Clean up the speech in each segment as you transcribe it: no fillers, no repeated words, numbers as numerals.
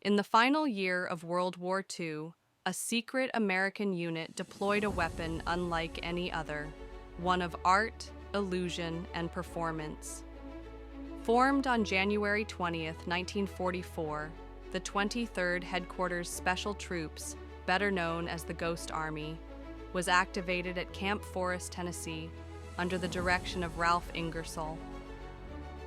In the final year of World War II, a secret American unit deployed a weapon unlike any other, one of art, illusion, and performance. Formed on January 20th, 1944, the 23rd Headquarters Special Troops, better known as the Ghost Army, was activated at Camp Forest, Tennessee, under the direction of Ralph Ingersoll.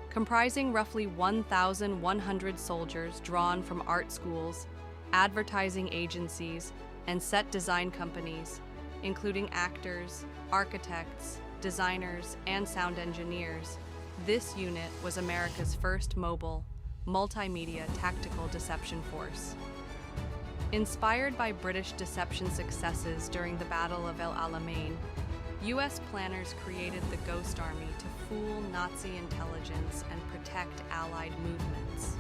Comprising roughly 1,100 soldiers drawn from art schools, advertising agencies, and set design companies, including actors, architects, designers, and sound engineers, this unit was America's first mobile, multimedia tactical deception force. Inspired by British deception successes during the Battle of El Alamein, U.S. planners created the Ghost Army to fool Nazi intelligence and protect Allied movements.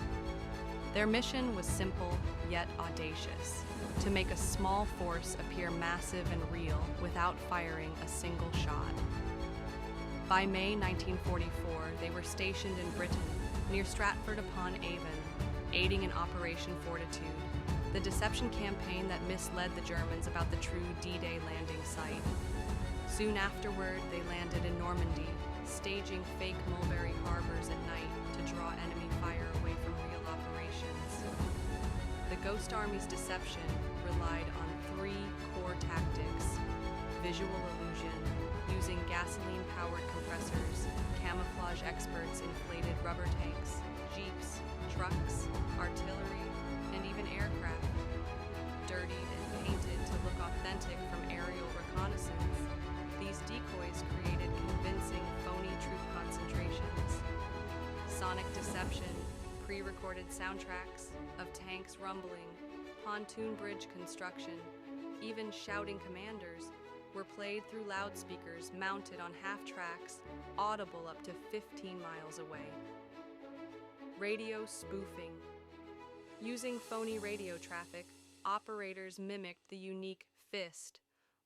Their mission was simple yet audacious: to make a small force appear massive and real without firing a single shot. By May 1944, they were stationed in Britain, near Stratford-upon-Avon, aiding in Operation Fortitude, the deception campaign that misled the Germans about the true D-Day landing site. Soon afterward, they landed in Normandy, staging fake mulberry harbors at night to draw enemy fire away from real operations. The Ghost Army's deception relied on three core tactics: visual illusion, using gasoline-powered compressors, camouflage experts inflated rubber tanks, jeeps, trucks, artillery, and even aircraft. Dirtied and painted to look authentic from aerial reconnaissance, these decoys created convincing phony troop concentrations. Sonic deception, pre-recorded soundtracks of tanks rumbling, pontoon bridge construction, even shouting commanders were played through loudspeakers mounted on half-tracks, audible up to 15 miles away. Radio spoofing. Using phony radio traffic, operators mimicked the unique fist,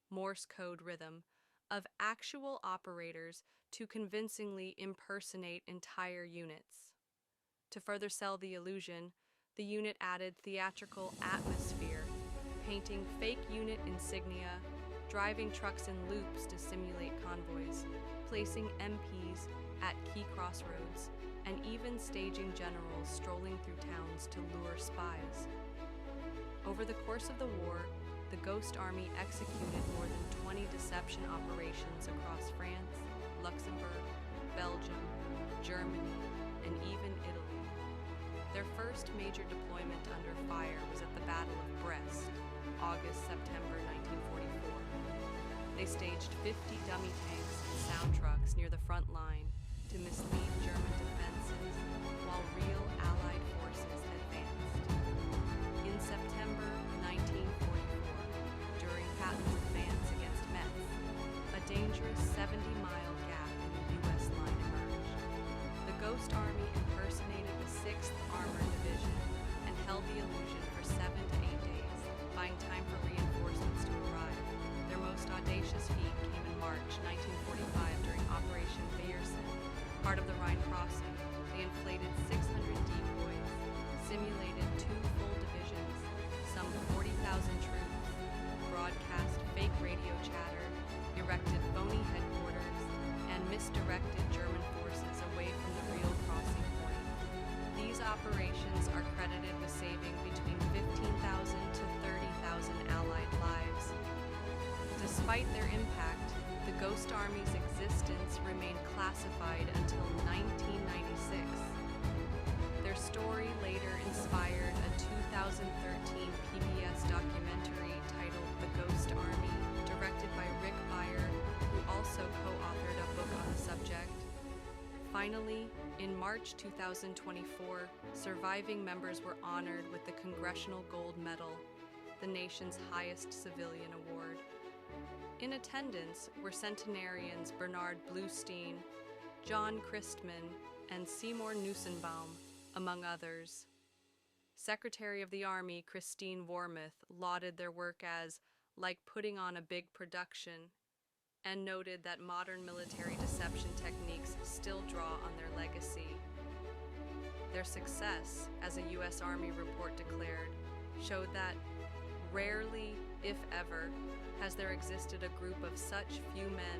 Morse code rhythm, of actual operators to convincingly impersonate entire units. To further sell the illusion, the unit added theatrical atmosphere, painting fake unit insignia, driving trucks in loops to simulate convoys, placing MPs at key crossroads, and even staging generals strolling through towns to lure spies. Over the course of the war, the Ghost Army executed more than 20 deception operations across France, Luxembourg, Belgium, Germany, and even Italy. Their first major deployment under fire was at the Battle of Brest, August-September 1944. They staged 50 dummy tanks and sound trucks near the front line to mislead German defenses while real Allied forces advanced. In September 1944, during Patton's advance against Metz, a dangerous 70-mile gap in the U.S. line emerged. The Ghost Army impersonated the 6th Armored Division and held the illusion for 7 to 8 days, buying time for reinforcements to arrive. Their most audacious feat came in March 1945 during Operation Viersen, part of the Rhine crossing. They inflated 600 decoys, simulated 2 full divisions, some 40,000 troops, broadcast fake radio chatter, erected phony headquarters, and misdirected German forces away from the real crossing point. These operations are credited with saving between 15,000 to 30,000 Allied lives. Despite their impact, the Ghost Army's existence remained classified until 1996. Their story later inspired a 2013 PBS documentary titled The Ghost Army, directed by Rick Beyer, who also co-authored a book on the subject. Finally, in March 2024, surviving members were honored with the Congressional Gold Medal, the nation's highest civilian award. In attendance were centenarians Bernard Bluestein, John Christman, and Seymour Nussenbaum, among others. Secretary of the Army Christine Wormuth lauded their work as like putting on a big production, and noted that modern military deception techniques still draw on their legacy. Their success, as a U.S. Army report declared, showed that rarely, if ever, has there existed a group of such few men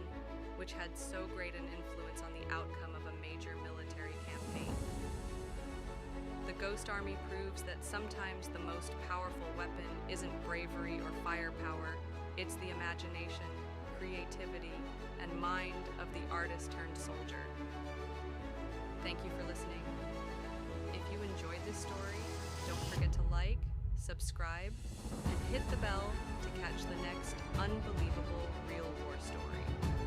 which had so great an influence on the outcome of a major military campaign. The Ghost Army proves that sometimes the most powerful weapon isn't bravery or firepower, it's the imagination, creativity, and mind of the artist-turned-soldier. Thank you for listening. If you enjoyed this story, don't forget to like, subscribe, and hit the bell to catch the next unbelievable real war story.